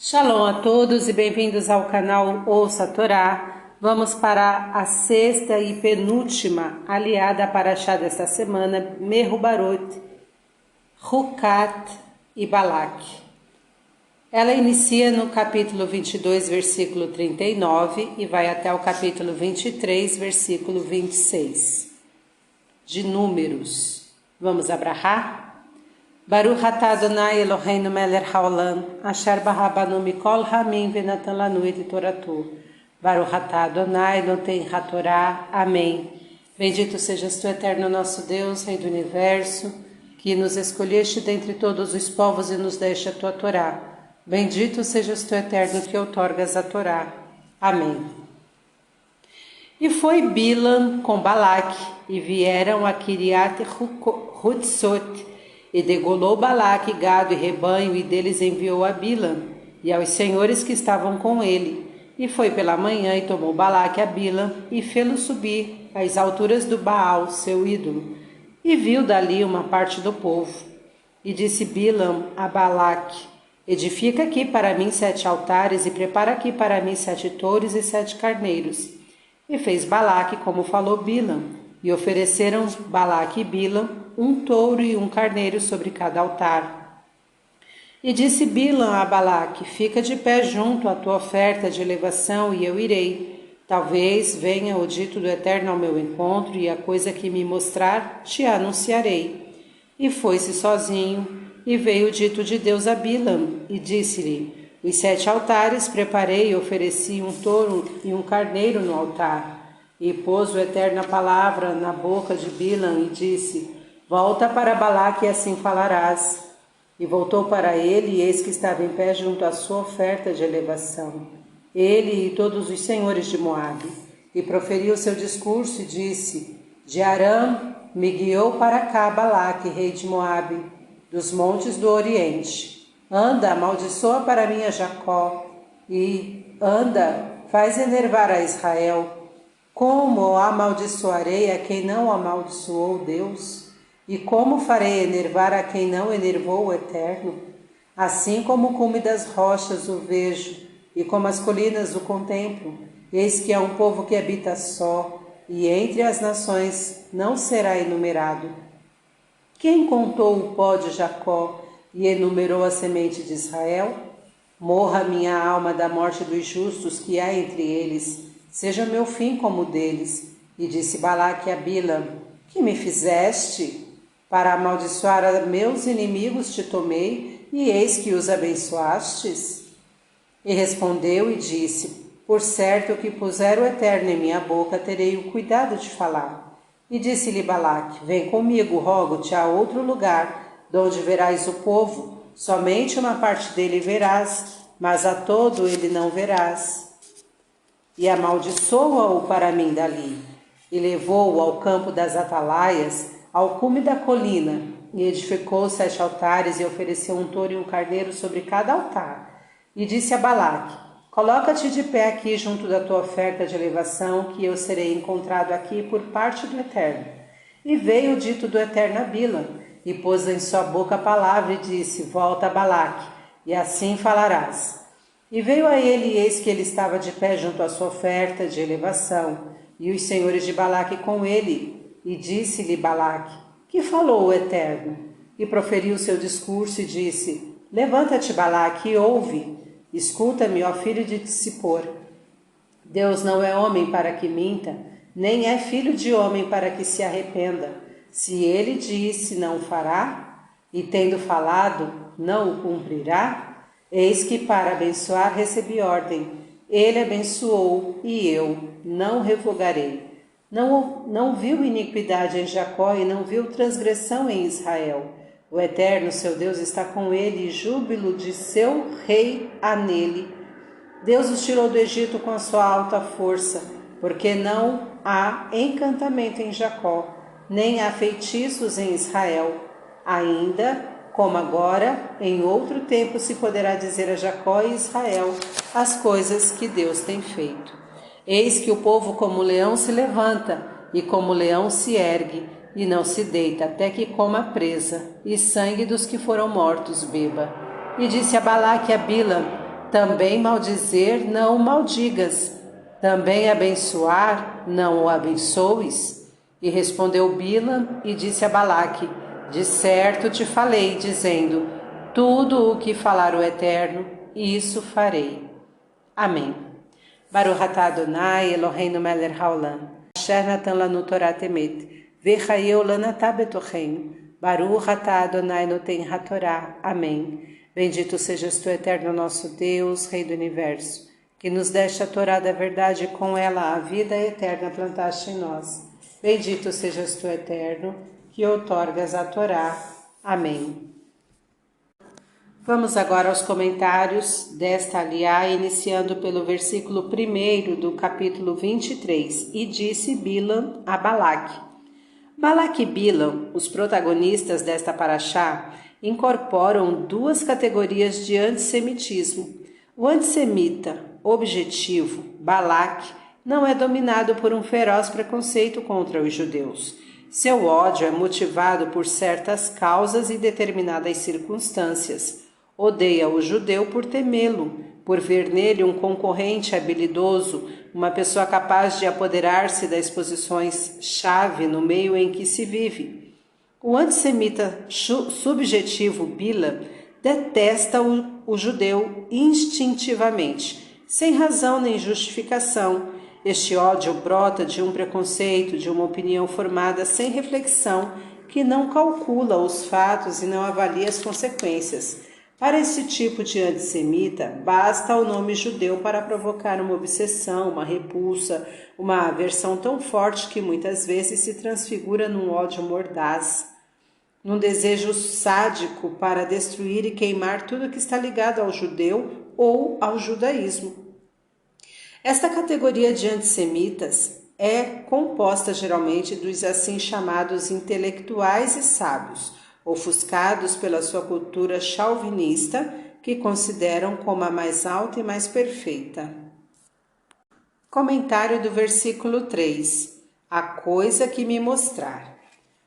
Shalom a todos e bem-vindos ao canal Ouça a Torá. Vamos para a sexta e penúltima aliada para achar desta semana, Mehubarot, Hukat e Balak. Ela inicia no capítulo 22, versículo 39 e vai até o capítulo 23, versículo 26. De Números. Vamos abrahar? Baruch atah Adonai Eloheinu melech haolam, asher bará banu mikol hamim venatan lanu et toratu. Baruch atah Adonai noten hatorá. Amém. Bendito sejas tu, eterno nosso Deus, Rei do Universo, que nos escolheste dentre todos os povos e nos deste a tua Torá. Bendito sejas tu, eterno, que outorgas a Torá. Amém. E foi Bilam com Balaque, e vieram a Kiriat Hutzot, e degolou Balaque gado e rebanho, e deles enviou a Bilam, e aos senhores que estavam com ele. E foi pela manhã, e tomou Balaque a Bilam, e fê-lo subir às alturas do Baal, seu ídolo, e viu dali uma parte do povo. E disse Bilam a Balaque: edifica aqui para mim 7 altares, e prepara aqui para mim 7 touros e 7 carneiros. E fez Balaque como falou Bilam, e ofereceram Balaque e Bilam um touro e um carneiro sobre cada altar. E disse Bilam a Balaque: fica de pé junto à tua oferta de elevação, e eu irei. Talvez venha o dito do Eterno ao meu encontro, e a coisa que me mostrar te anunciarei. E foi-se sozinho, e veio o dito de Deus a Bilam, e disse-lhe: os 7 altares preparei e ofereci um touro e um carneiro no altar. E pôs o Eterno a palavra na boca de Bilam, e disse: volta para Balaque e assim falarás. E voltou para ele, e eis que estava em pé junto à sua oferta de elevação, ele e todos os senhores de Moabe. E proferiu seu discurso e disse: de Aram me guiou para cá Balaque, rei de Moabe, dos montes do Oriente. Anda, amaldiçoa para mim a Jacó, e anda, faz enervar a Israel. Como amaldiçoarei a quem não amaldiçoou Deus? E como farei enervar a quem não enervou o Eterno? Assim como o cume das rochas o vejo, e como as colinas o contemplo, eis que é um povo que habita só, e entre as nações não será enumerado. Quem contou o pó de Jacó e enumerou a semente de Israel? Morra minha alma da morte dos justos que há entre eles, seja meu fim como o deles. E disse Balaque a Bilam: que me fizeste? Para amaldiçoar a meus inimigos te tomei, e eis que os abençoastes? E respondeu e disse: por certo que puser o Eterno em minha boca, terei o cuidado de falar. E disse-lhe Balaque: vem comigo, rogo-te, a outro lugar, donde verás o povo, somente uma parte dele verás, mas a todo ele não verás. E amaldiçoa-o para mim dali. E levou-o ao campo das atalaias, ao cume da colina, e edificou 7 altares, e ofereceu um touro e um carneiro sobre cada altar. E disse a Balaque: coloca-te de pé aqui junto da tua oferta de elevação, que eu serei encontrado aqui por parte do Eterno. E veio o dito do Eterno a Bilam, e pôs em sua boca a palavra, e disse: volta a Balaque, e assim falarás. E veio a ele, e eis que ele estava de pé junto à sua oferta de elevação, e os senhores de Balaque com ele. E disse-lhe Balaque: que falou o Eterno? E proferiu seu discurso e disse: levanta-te, Balaque, e ouve. Escuta-me, ó filho de Tsippor. Deus não é homem para que minta, nem é filho de homem para que se arrependa. Se ele disse, não o fará, e tendo falado, não o cumprirá? Eis que para abençoar recebi ordem. Ele abençoou, e eu não revogarei. Não viu iniquidade em Jacó, e não viu transgressão em Israel. O Eterno, seu Deus, está com ele, e júbilo de seu rei há nele. Deus os tirou do Egito com a sua alta força, porque não há encantamento em Jacó, nem há feitiços em Israel. Ainda, como agora, em outro tempo se poderá dizer a Jacó e Israel as coisas que Deus tem feito. Eis que o povo como leão se levanta, e como leão se ergue, e não se deita, até que coma a presa, e sangue dos que foram mortos beba. E disse a Balaque a Bilam: Também maldizer, não o maldigas. Também abençoar, não o abençoes. E respondeu Bilam e disse a Balaque: de certo te falei, dizendo: tudo o que falar o Eterno, isso farei. Amém. Baruch atah Adonai Eloheinu melech haolam, asher natan lanu Torah temet, vechayeu lana atah betocheinu. Baruch atah Adonai noten hatorá. Amém. Bendito sejas tu, Eterno nosso Deus, Rei do Universo, que nos deste a Torá da verdade e com ela a vida eterna plantaste em nós. Bendito sejas tu, Eterno, que outorgas a Torá. Amém. Vamos agora aos comentários desta aliá, iniciando pelo versículo 1 do capítulo 23. E disse Bilam a Balaque. Balaque e Bilam, os protagonistas desta paraxá, incorporam duas categorias de antissemitismo. O antissemita objetivo, Balaque, não é dominado por um feroz preconceito contra os judeus. Seu ódio é motivado por certas causas e determinadas circunstâncias. Odeia o judeu por temê-lo, por ver nele um concorrente habilidoso, uma pessoa capaz de apoderar-se das posições-chave no meio em que se vive. O antissemita subjetivo Bilam detesta o judeu instintivamente, sem razão nem justificação. Este ódio brota de um preconceito, de uma opinião formada sem reflexão, que não calcula os fatos e não avalia as consequências. Para esse tipo de antissemita, basta o nome judeu para provocar uma obsessão, uma repulsa, uma aversão tão forte que muitas vezes se transfigura num ódio mordaz, num desejo sádico para destruir e queimar tudo que está ligado ao judeu ou ao judaísmo. Esta categoria de antissemitas é composta geralmente dos assim chamados intelectuais e sábios, ofuscados pela sua cultura chauvinista, que consideram como a mais alta e mais perfeita. Comentário do versículo 3. A coisa que me mostrar.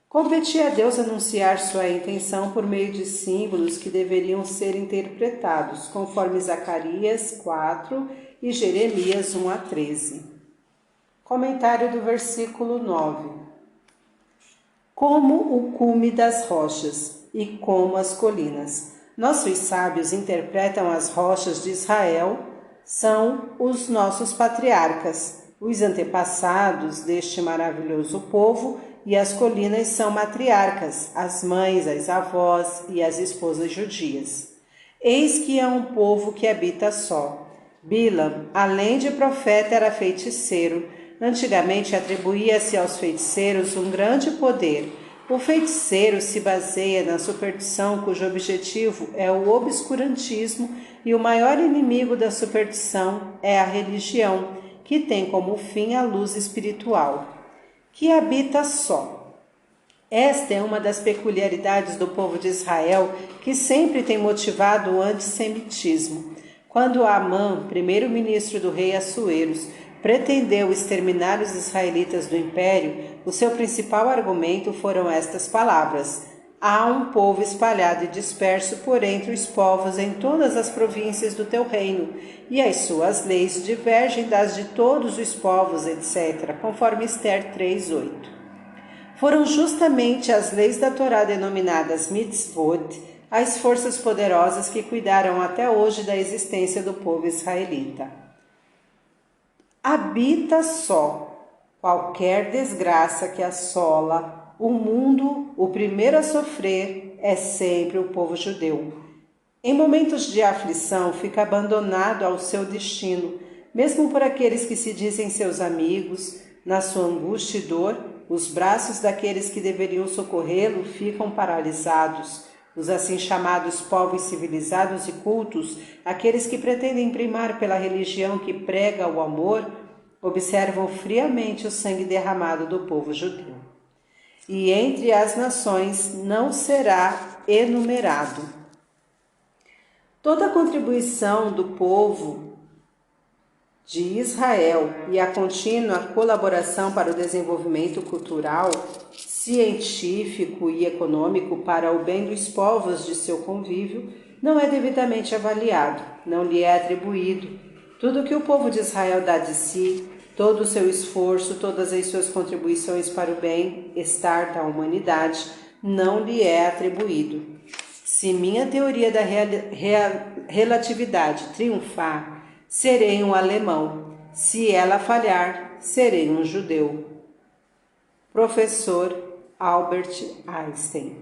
Competia a Deus anunciar sua intenção por meio de símbolos que deveriam ser interpretados, conforme Zacarias 4 e Jeremias 1 a 13. Comentário do versículo 9. Como o cume das rochas e como as colinas. Nossos sábios interpretam as rochas de Israel, são os nossos patriarcas, os antepassados deste maravilhoso povo, e as colinas são matriarcas, as mães, as avós e as esposas judias. Eis que é um povo que habita só. Bilam, além de profeta, era feiticeiro. Antigamente atribuía-se aos feiticeiros um grande poder. O feiticeiro se baseia na superstição cujo objetivo é o obscurantismo e o maior inimigo da superstição é a religião, que tem como fim a luz espiritual, que habita só. Esta é uma das peculiaridades do povo de Israel que sempre tem motivado o antissemitismo. Quando Amã, primeiro-ministro do rei Assuerus, pretendeu exterminar os israelitas do império, o seu principal argumento foram estas palavras: há um povo espalhado e disperso por entre os povos em todas as províncias do teu reino, e as suas leis divergem das de todos os povos, etc., conforme Ester 3:8. Foram justamente as leis da Torá denominadas mitzvot as forças poderosas que cuidaram até hoje da existência do povo israelita. Habita só. Qualquer desgraça que assola o mundo, o primeiro a sofrer é sempre o povo judeu. Em momentos de aflição, fica abandonado ao seu destino, mesmo por aqueles que se dizem seus amigos. Na sua angústia e dor, os braços daqueles que deveriam socorrê-lo ficam paralisados. Os assim chamados povos civilizados e cultos, aqueles que pretendem primar pela religião que prega o amor, observam friamente o sangue derramado do povo judeu. E entre as nações não será enumerado. Toda a contribuição do povo de Israel e a contínua colaboração para o desenvolvimento cultural, científico e econômico para o bem dos povos de seu convívio não é devidamente avaliado, não lhe é atribuído. Tudo que o povo de Israel dá de si, todo o seu esforço, todas as suas contribuições para o bem-estar da humanidade, não lhe é atribuído. Se minha teoria da relatividade triunfar, serei um alemão. Se ela falhar, serei um judeu. Professor Albert Einstein.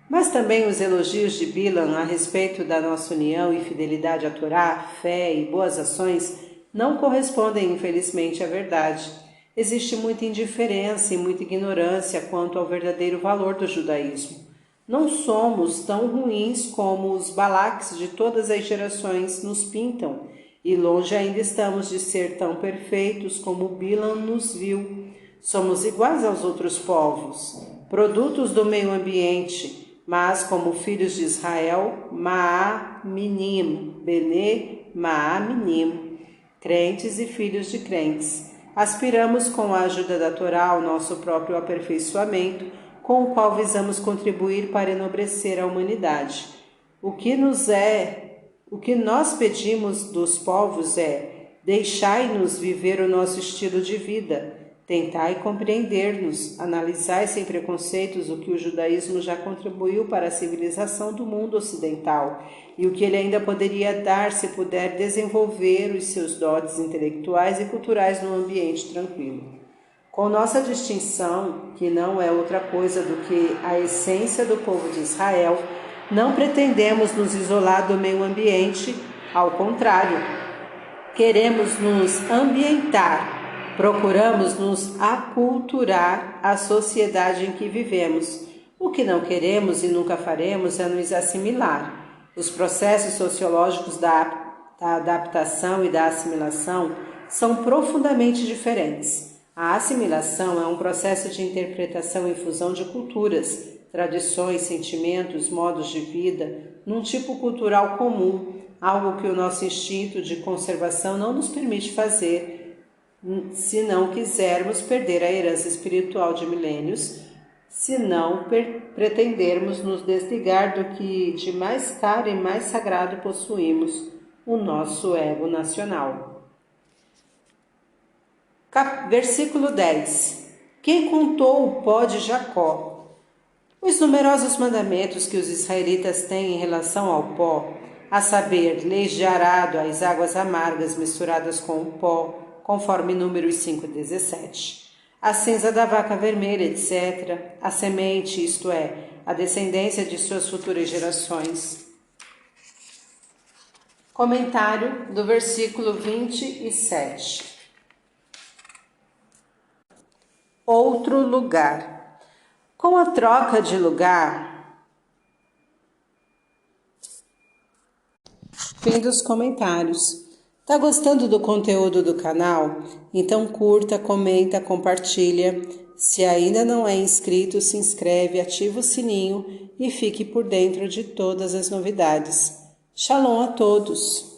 Mas também os elogios de Bilam a respeito da nossa união e fidelidade à Torá, fé e boas ações não correspondem, infelizmente, à verdade. Existe muita indiferença e muita ignorância quanto ao verdadeiro valor do judaísmo. Não somos tão ruins como os Balaques de todas as gerações nos pintam, e longe ainda estamos de ser tão perfeitos como Bilam nos viu. Somos iguais aos outros povos, produtos do meio ambiente, mas como filhos de Israel, Ma'aminim, Bene Ma'aminim, crentes e filhos de crentes. Aspiramos com a ajuda da Torá ao nosso próprio aperfeiçoamento, com o qual visamos contribuir para enobrecer a humanidade. O que nós pedimos dos povos é: deixai-nos viver o nosso estilo de vida, tentai compreender-nos, analisai sem preconceitos o que o judaísmo já contribuiu para a civilização do mundo ocidental e o que ele ainda poderia dar se puder desenvolver os seus dotes intelectuais e culturais num ambiente tranquilo. Com nossa distinção, que não é outra coisa do que a essência do povo de Israel, não pretendemos nos isolar do meio ambiente, ao contrário, queremos nos ambientar, procuramos nos aculturar à sociedade em que vivemos. O que não queremos e nunca faremos é nos assimilar. Os processos sociológicos da adaptação e da assimilação são profundamente diferentes. A assimilação é um processo de interpretação e fusão de culturas, tradições, sentimentos, modos de vida, num tipo cultural comum, algo que o nosso instinto de conservação não nos permite fazer, se não quisermos perder a herança espiritual de milênios, se não pretendermos nos desligar do que de mais caro e mais sagrado possuímos, o nosso ego nacional. Versículo 10. Quem contou o pó de Jacó? Os numerosos mandamentos que os israelitas têm em relação ao pó, a saber, leis de arado, as águas amargas misturadas com o pó, conforme Números 5:17. A cinza da vaca vermelha, etc., a semente, isto é, a descendência de suas futuras gerações. Comentário do versículo 27. Outro lugar. Com a troca de lugar, fim dos comentários. Tá gostando do conteúdo do canal? Então curta, comenta, compartilha. Se ainda não é inscrito, se inscreve, ativa o sininho e fique por dentro de todas as novidades. Shalom a todos!